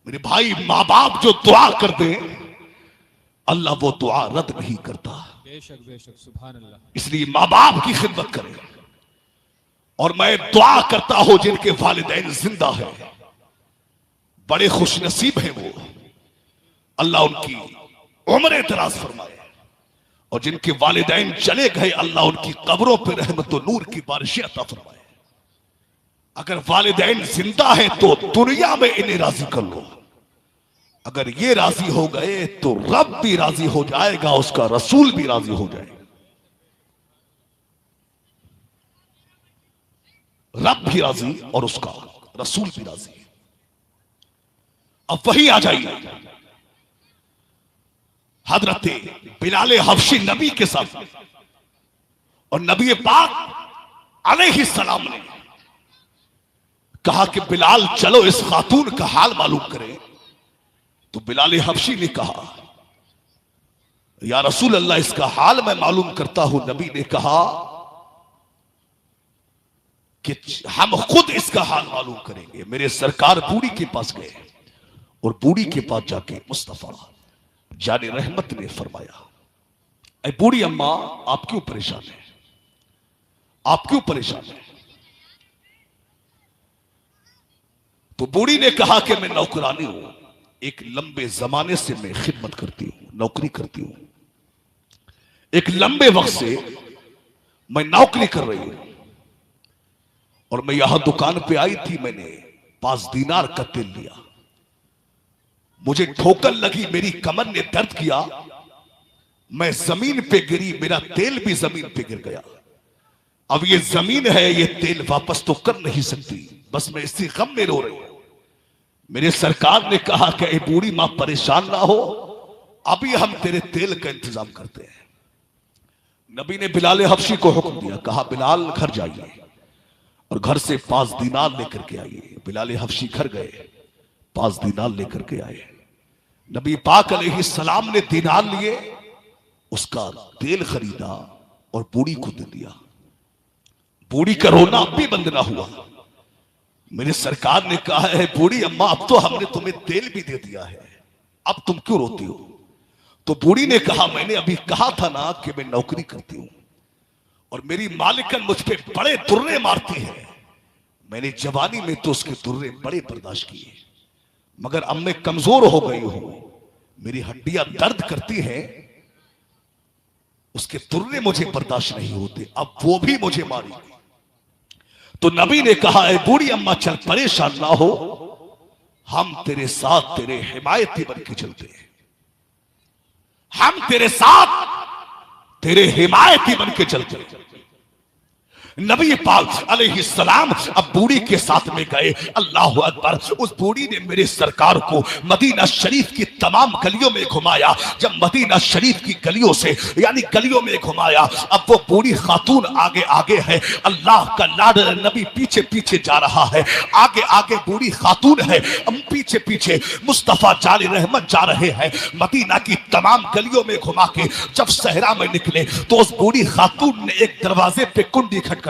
मेरे भाई, मां बाप जो दुआ कर दे अल्लाह वो दुआ रद्द नहीं करता। बेशक बेशक, सुभान अल्लाह। इसलिए मां बाप की खिदमत करें। और मैं दुआ करता हूं जिनके वालिदैन जिंदा है, बड़े खुशनसीब हैं वो, अल्लाह उनकी उम्र दराज फरमाए। और जिनके वालिदैन चले गए, अल्लाह उनकी कब्रों पर रहमत और नूर की बारिशें अता फरमाए। अगर वालिदैन जिंदा है तो दुनिया में इन्हें राजी कर लो, अगर ये राजी हो गए तो रब भी राजी हो जाएगा, उसका रसूल भी राजी हो जाएगा। रब भी राजी और उसका रसूल भी राजी। अब वही आ जाइए, हजरत बिलाल हबशी नबी के साथ, और नबी पाक अलैहिस्सलाम ने कहा कि बिलाल चलो इस खातून का हाल मालूम करें। तो बिलाल हबशी ने कहा या रसूल अल्लाह, इसका हाल मैं मालूम करता हूं। नबी ने कहा कि हम खुद इसका हाल मालूम करेंगे। मेरे सरकार बूढ़ी के पास गए और बूढ़ी के पास जाके मुस्तफा जाने रहमत ने फरमाया, ऐ बूढ़ी अम्मा, आप क्यों परेशान है? आप क्यों परेशान है? तो बूढ़ी ने कहा कि मैं नौकरानी हूं, एक लंबे जमाने से मैं खिदमत करती हूं, नौकरी करती हूं, एक लंबे वक्त से मैं नौकरी कर रही हूं, और मैं यहां दुकान पे आई थी, मैंने 5 दीनार का तेल लिया, मुझे ठोकर लगी, मेरी कमर ने दर्द किया, मैं जमीन पे गिरी, मेरा तेल भी जमीन पे गिर गया। अब ये जमीन है, ये तेल वापस तो कर नहीं सकती, बस मैं इसी गम में रो रही हूं। मेरे सरकार ने कहा कि ए बूढ़ी मां परेशान ना हो, अभी हम तेरे तेल का इंतजाम करते हैं। नबी ने बिलाल हबशी को हुक्म दिया, कहा बिलाल घर जाइए और घर से 5 दीनार लेकर के आइए। बिलाल हबशी घर गए, 5 दीनार लेकर के आए। नबी पाक अलैहिस्सलाम ने दीनार लिए, उसका तेल खरीदा और बूढ़ी को दे दिया। बूढ़ी का रोना अब भी बंद ना हुआ। मेरे सरकार ने कहा है बूढ़ी अम्मा, अब तो हमने तुम्हें तेल भी दे दिया है, अब तुम क्यों रोती हो? तो बूढ़ी ने कहा, मैंने अभी कहा था ना कि मैं नौकरी करती हूं और मेरी मालिकन मुझ पे बड़े दुर्रे मारती है। मैंने जवानी में तो उसके दुर्रे बड़े बर्दाश्त किए, मगर अब मैं कमजोर हो गई हूं, मेरी हड्डियां दर्द करती हैं, उसके दुर्रे मुझे बर्दाश्त नहीं होते, अब वो भी मुझे मारेगी। तो नबी ने कहा, है बूढ़ी अम्मा चल परेशान ना हो, हम तेरे साथ तेरे हिमायती बन के चलते हैं, हम तेरे साथ तेरे हिमायती बन के चलते हैं। नबी पाक अलैहिस्सलाम अब बूढ़ी के साथ में गए। अल्लाह अकबर। उस बूढ़ी ने मेरे सरकार को मदीना शरीफ की तमाम गलियों में घुमाया। जब मदीना शरीफ की गलियों से यानी गलियों में घुमाया, अब वो बूढ़ी खातून आगे आगे है, अल्लाह का लाड नबी पीछे पीछे जा रहा है, आगे आगे बूढ़ी खातून है, पीछे पीछे मुस्तफा जाले रहमत जा रहे हैं। मदीना की तमाम गलियों में घुमा के जब सहरा में निकले तो उस बूढ़ी खातून ने एक दरवाजे पे कुंडी खटखटाई।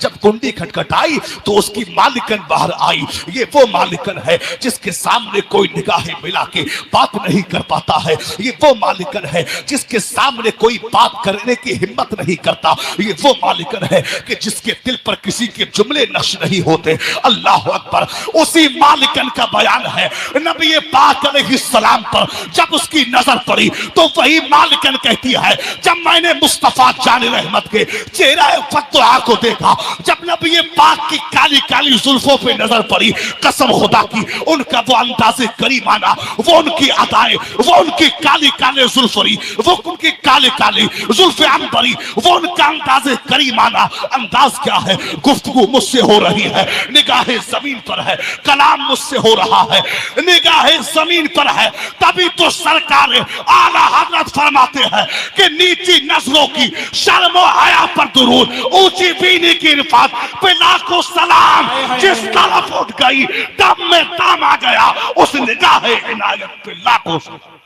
जब कुंडी खटखटाई तो उसकी मालिकन बाहर आई। ये वो मालिकन है जिसके सामने कोई निगाहें मिला के बात नहीं कर पाता है। ये वो मालिकन है जिसके सामने कोई बात करने की हिम्मत नहीं करता। ये वो मालिकन है कि जिसके दिल पर किसी के जुमले नक्श नहीं होते। अल्लाह अकबर। उसी मालिकन का बयान है नबी पाक अलैहिस्सलाम पर जब उसकी नजर पड़ी तो वही मालिकन कहती है, जब मैंने मुस्तफा जान रहमत के चेहरा फतवा को देखा, जब नबी पाक की काली काली जुल्फों पे नजर पड़ी, कसम खुदा की उनका वो अंदाज़े करीमाना, वो उनकी अदाएं, वो उनकी काली काले जुल्फरी, वो उनकी काले काले जुल्फे अंबरी, वो उनका अंदाज़े करीमाना। अंदाज क्या है? गुफ्तगू मुझसे हो रही है, निगाहें जमीन पर है, कलाम मुझसे हो रहा है, निगाहें जमीन पर है। तभी तो सरकार आला हजरत फरमाते हैं कि नीची नजरों की शर्म और हया पर दुरूद, ऊंची बीनी की रिफात पे लाखों सलाम। जिस तरफ उठ गई दम में दम आ गया, उस निगाह इनायत पे लाखों सलाम।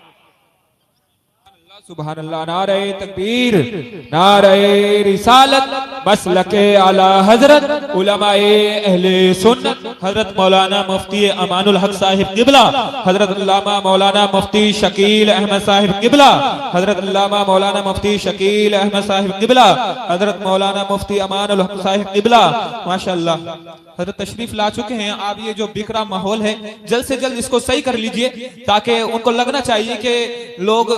सुभान अल्लाह। नारे तकबीर, नारे रिसालत, मसलके आला हजरत, उलमाए अहले सुन्नत, हजरत मौलाना मुफ्ती अमानुल हक साहिब किबला, हजरत अल्लामा मौलाना मुफ्ती शकील अहमद साहिब किबला, हजरत अल्लामा मौलाना मुफ्ती शकील अहमद साहिब किबला, हजरत मौलाना मुफ्ती अमानुल हक साहिब किबला। माशाअल्लाह हजरत तशरीफ ला चुके हैं। आप ये जो बिखरा माहौल है जल्द से जल्द इसको सही कर लीजिए, ताकि उनको लगना चाहिए कि लोग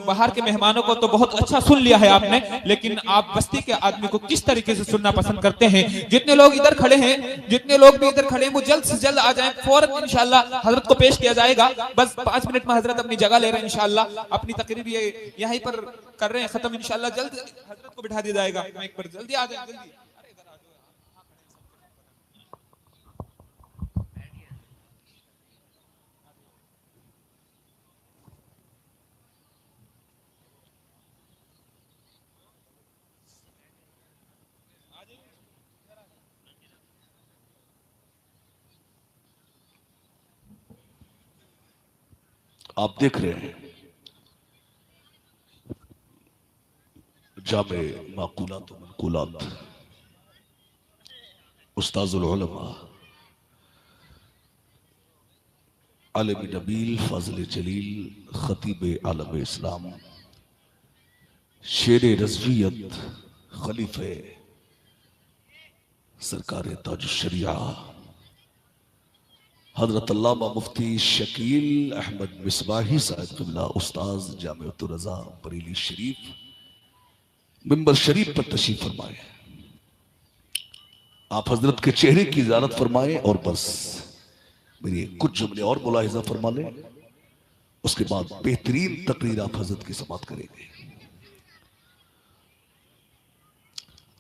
बाहर के मेहमानों को तो बहुत अच्छा सुन लिया है आपने, लेकिन आप बस्ती के आदमी को किस तरीके से सुनना पसंद करते हैं। जितने लोग इधर खड़े हैं, जितने लोग भी इधर खड़े हैं, वो जल्द से जल्द आ जाएं। फौरन इंशाअल्लाह हजरत को पेश किया जाएगा। बस 5 मिनट में हजरत अपनी जगह ले रहे हैं। इंशाअल्लाह अपनी तकरीर ये यहीं पर कर रहे हैं खत्म। इंशाअल्लाह जल्द हजरत को बिठा दिया जाएगा। एक बार जल्दी आ जाए, जल्दी। आप देख रहे हैं जामे माकूलात व मनकूलात, उस्ताजुल उलमा आलिम नबील फाजिल जलील खतीब आलम इस्लाम शेर रज़वियत खलीफे सरकार ताज शरिया हजरत अल्लामा मुफ्ती शकील अहमद मिसबाही साहब क़िबला उस्ताज जामिअतुर रज़ा बरेली शरीफ मिंबर शरीफ पर तशरीफ फरमाए। आप हजरत के चेहरे की ज़ियारत फरमाए और बस मेरी कुछ जुमले और मुलाहिज़ा फरमा लें, उसके बाद बेहतरीन तकरीर आप हजरत की समात करेंगे।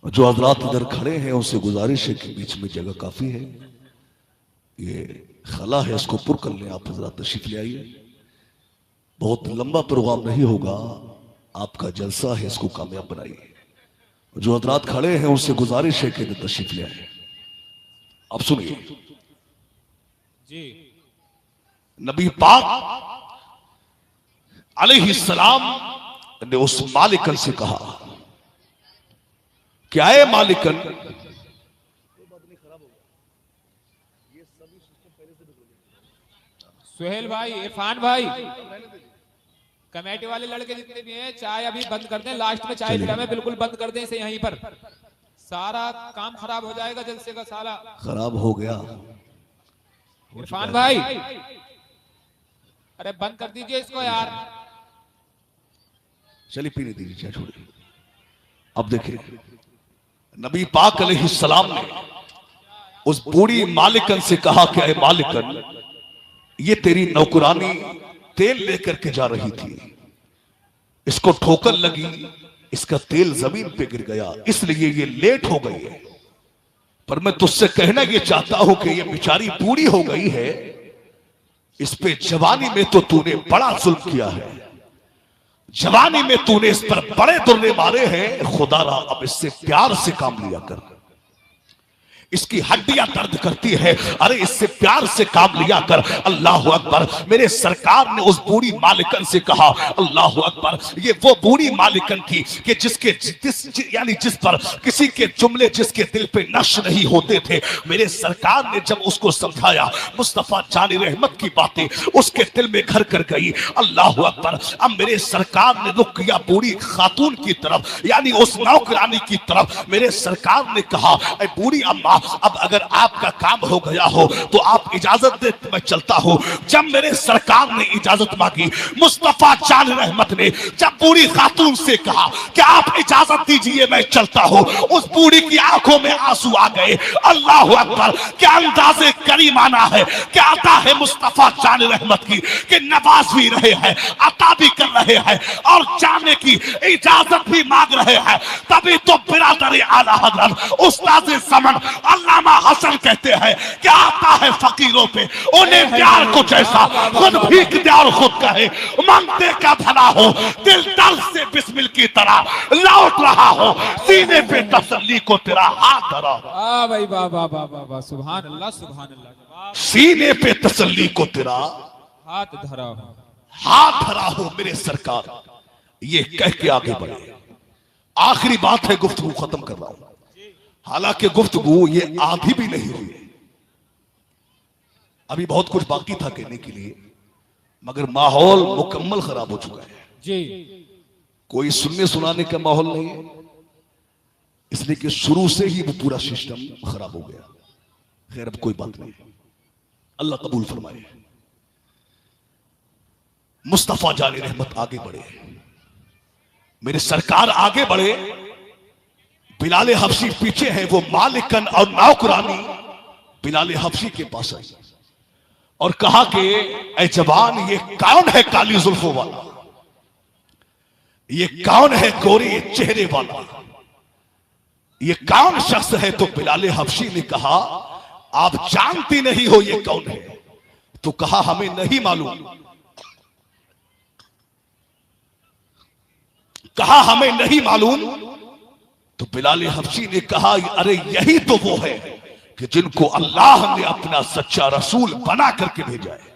जो हजरात इधर खड़े हैं उनसे गुजारिश है कि बीच में जगह काफी है, ये खला है, इसको पुर कर लें। आप हजरात तशरीफ ले आइए। बहुत लंबा प्रोग्राम नहीं होगा, आपका जलसा है, इसको कामयाब बनाइए। जो हजरात खड़े हैं उनसे गुजारिश है कि तशरीफ ले आए। आप सुनिए जी। नबी पाक अलैहिस्सलाम ने उस मालिकन से कहा, क्या है मालिकन? सुहेल भाई, इरफान भाई, कमेटी वाले लड़के जितने भी हैं, चाय अभी बंद कर दें। लास्ट में चाय पिला में बिल्कुल बंद कर दें इसे यहीं पर। सारा काम खराब हो जाएगा, जलसे का सारा खराब हो गया। इरफान भाई, अरे बंद कर दीजिए इसको यार। चलिए पीने दीजिए, चाय छोड़िए। अब देखिए नबी पाक अलैहिस्सलाम ने उस बूढ़ी मालिकन से कहा कि ऐ मालिकन, ये तेरी नौकरानी तेल लेकर के जा रही थी, इसको ठोकर लगी, इसका तेल जमीन पे गिर गया, इसलिए ये लेट हो गई है। पर मैं तुझसे कहना ये चाहता हूं कि ये बेचारी बूढ़ी हो गई है, इस पे जवानी में तो तूने बड़ा जुल्म किया है, जवानी में तूने इस पर बड़े दुर्रे मारे हैं। खुदारा अब इससे प्यार से काम लिया कर, इसकी हड्डियां दर्द करती है, अरे इससे प्यार से काम लिया कर। अल्लाह अकबर। मेरे सरकार ने उस बूढ़ी मालिकन से कहा, अल्लाह अकबर, ये वो बूढ़ी मालिकन थी कि जिस पर किसी के जुमले जिसके दिल पे नश नहीं होते थे। मेरे सरकार ने जब उसको समझाया, मुस्तफा जानी रहमत की बातें उसके दिल में घर कर गई। अल्लाह अकबर। अब मेरे सरकार ने रुख किया बूढ़ी खातून की तरफ, यानी उस नौकरानी की तरफ। मेरे सरकार ने कहा, ऐ बूढ़ी अम्मा, अब अगर आपका काम हो गया हो तो आप इजाजत दे, मैं चलता हूं। जब मेरे सरकार ने इजाजत मांगी, मुस्तफा जान रहमत ने जब बूढ़ी खातून से कहा कि आप इजाजत दीजिए मैं चलता हूं, उस बूढ़ी की आंखों में आंसू आ गए। अल्लाह अकबर। क्या अंदाज़े करीमाना है, क्या अता है मुस्तफा जान रहमत की कि नवाज भी रहे हैं, अता भी कर रहे हैं और जाने की इजाजत भी मांग रहे हैं। तभी तो बिरादर आला हजरत उस्ताद समन अल्लामा हसन कहते हैं कि आता है फकीरों पे उन्हें प्यार को जैसा खुद भीख दे और खुद कहे, मांगते का भला हो, दिल दर्द से बिस्मिल की तरह लौट रहा हो, सीने पे तसल्ली को तेरा हाथ धरा हो। भाई वाह वाह वाह वाह वाह, सुभान अल्लाह सुभान अल्लाह। सीने पे तसल्ली को तेरा हाथ धरा हो, हाथ धरा हो। मेरे सरकार ये कह के आगे बढ़े। आखिरी बात है, गुफ्तगू खत्म कर रहा हूं। हालांकि गुफ्तगू ये आधी भी नहीं हुई, अभी बहुत कुछ बाकी था कहने के लिए, मगर माहौल मुकम्मल खराब हो चुका है जी। कोई सुनने सुनाने का माहौल नहीं है, इसलिए कि शुरू से ही वो पूरा सिस्टम खराब हो गया। खैर अब कोई बात नहीं, अल्लाह कबूल फरमाए। मुस्तफा जाने रहमत आगे बढ़े, मेरे सरकार आगे बढ़े। बिलाल हबशी पीछे है, वो मालिकन और नौकरानी बिलाल हबशी के पास आई और कहा कि ऐ जवान, ये कौन है काली जुल्फों वाला, ये कौन है गोरे चेहरे वाला, ये कौन शख्स है? तो बिलाल हबशी ने कहा, आप जानती नहीं हो ये कौन है? तो कहा, हमें नहीं मालूम। कहा, हमें नहीं मालूम। तो बिलाल हबशी ने कहा, अरे यही तो वो है कि जिनको अल्लाह ने अपना सच्चा रसूल बना करके भेजा है।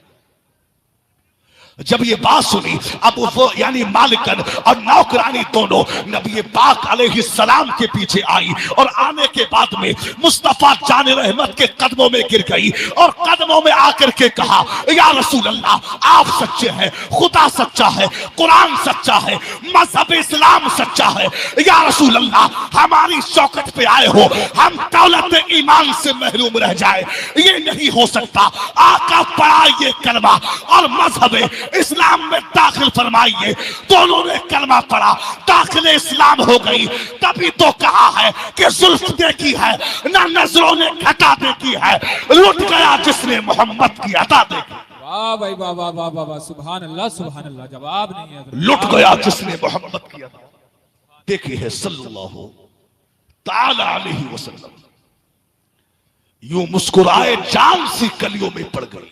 जब ये बात सुनी, अब वो यानी मालिकन और नौकरानी दोनों नबी पाक अलैहिस्सलाम के पीछे आई और आने के बाद में मुस्तफा जाने रहमत के कदमों में गिर गई और कदमों में आकर के कहा, या रसूल अल्लाह, आप सच्चे हैं, खुदा सच्चा है, कुरान सच्चा है, मजहब इस्लाम सच्चा है। या रसूल अल्लाह, हमारी शौकत पे आए हो, हम दौलत ईमान से महरूम रह जाए, ये नहीं हो सकता। आका पढ़ा ये कलमा और मजहब इस्लाम में दाखिल फरमाइए। दोनों ने कलमा पढ़ा, दाखिल इस्लाम हो गई। तभी तो कहा है कि जुल्फ देखी है ना नजरों ने घटा देखी है, लुट गया जिसने मोहम्मद की अता देखी। वाह भाई वाह वाह वाह वाह, सुभान अल्लाह सुभान अल्लाह, जवाब नहीं है। लुट गया जिसने मोहम्मद की अता देखी है सल्लल्लाहु ताला अलैहि वसल्लम। यूं मुस्कुराए जान सी कलियों में पड़ गई,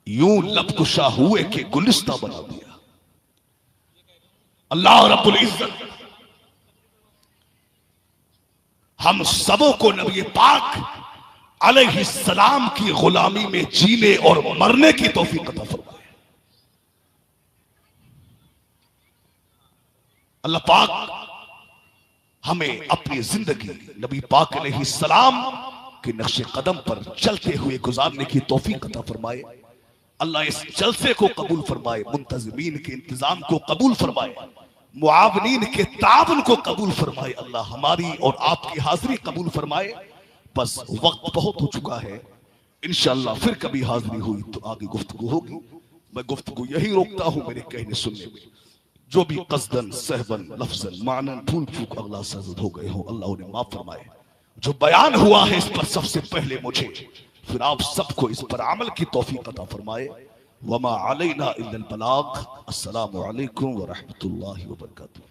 यूं लबकुशा हुए कि गुलिस्ता बना दिया। अल्लाह रब्बुल इज्जत हम सबों को नबी पाक अलैहिस्सलाम की गुलामी में जीने और मरने की तौफीक अता फरमाए। अल्लाह पाक हमें अपनी जिंदगी नबी पाक अलैहिस्सलाम के नक्शे कदम पर चलते हुए गुजारने की तौफीक अता फरमाए। अल्लाह इस जलसे को कबूल फरमाए, मुंतज़िमीन के इंतजाम को कबूल फरमाए, मुआवनीन के ताबन को कबूल फरमाए। अल्लाह हमारी और आपकी हाजिरी कबूल फरमाए। बस वक्त बहुत हो चुका है, इंशाअल्लाह फिर कभी हाजिरी हुई तो आगे गुफ्तगू होगी। मैं गुफ्तगू यही रोकता हूं मेरे कहने सुनने में। जो भी कस्दन सहबन लफ्जन मानन भूल चूक अगला सजद हो गए हो, अल्लाह उन्हें माफ फरमाए। जो बयान हुआ है इस पर सबसे पहले मुझे, फिर आप सबको इस पर अमल की तौफीक अता फरमाए। वमा अलैना इल्लल बलाग। अस्सलामु अलैकुम व रहमतुल्लाहि व बरकातुहू।